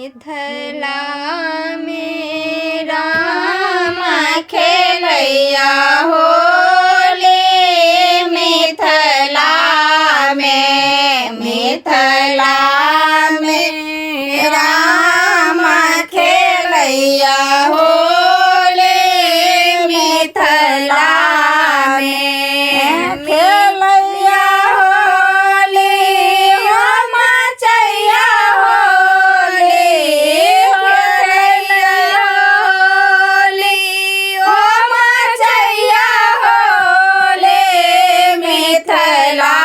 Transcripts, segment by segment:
मिथिला में राम खेलैया होली मिथिला में राम खेलैया होली मिथिला में खेलैया होली हो मचैया होली खेलैया होली हो मचैया होली मिथिला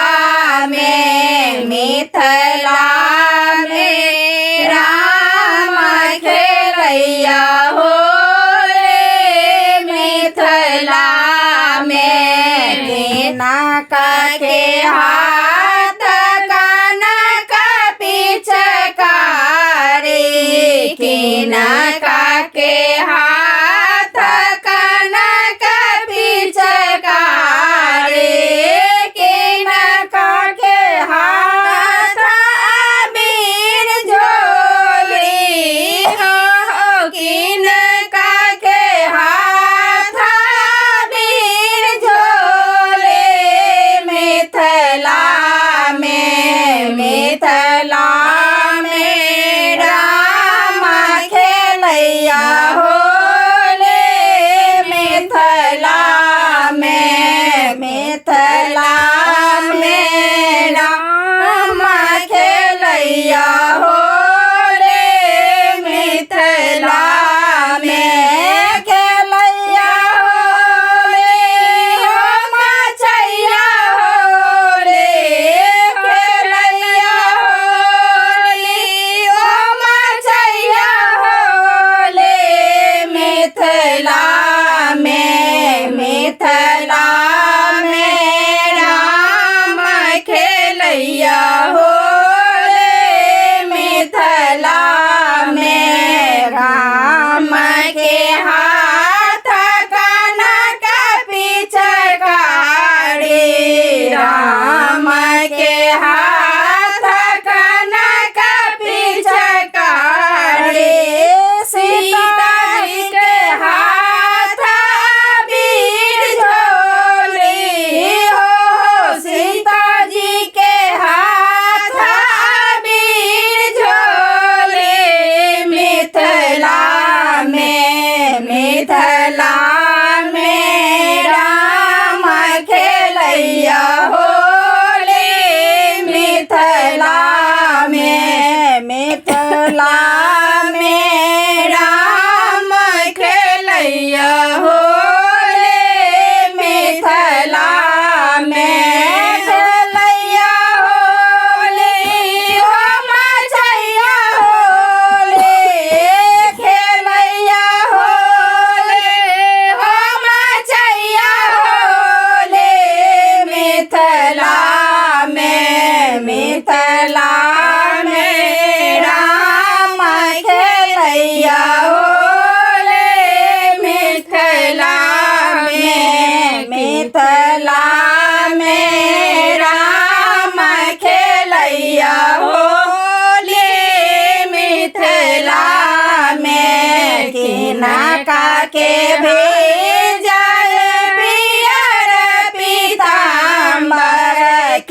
में राम खेलैया होली मिथिला में कनक के हाथ कनक पिचकारी कनक के हाथ कनक पिचकारी कनक के हाथ अबीर झोली हो कनक के हाथ अबीर झोली मिथिला में राम खेलैया होली मिथिला में राम खेलैया होली मिथिला में खेलैया होली हो मचैया होली खेलैया होली हो मचैया होली मिथिला में राम खेलैया होली मिथिला में राम के हाथ कनक पिचकारी राम के हाथ कनक पिचकारी सीता जी के हाथ अबीर झोली हो सीता जी के हाथ अबीर झोली मिथिला में राम खेलैया होली मिथिला में राम खेलैया होली मिथिला में खेलैया होली हो मचैया होली खेलैया होली हो मचैया होली मिथिला में राम खेलैया होली मिथिला में राम खेलैया होली मिथिला में कनक के भेजल पियर पीताम्बर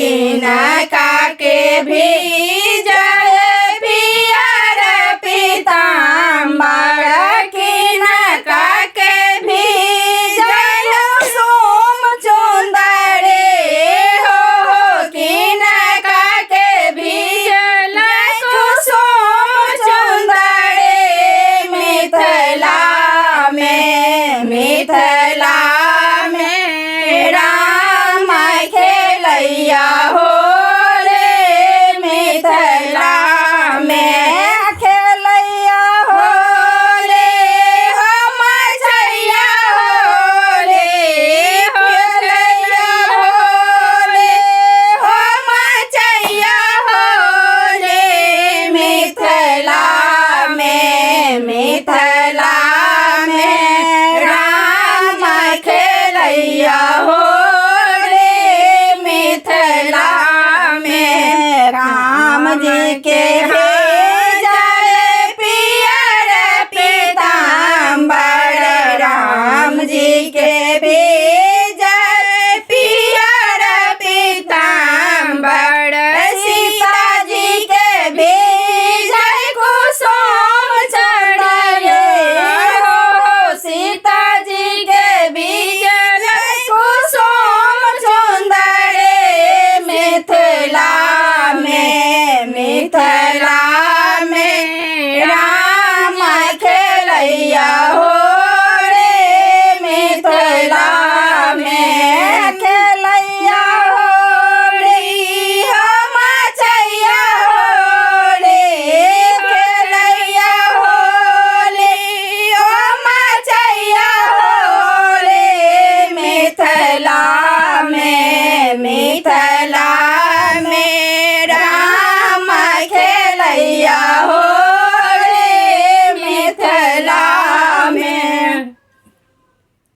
कनक के भी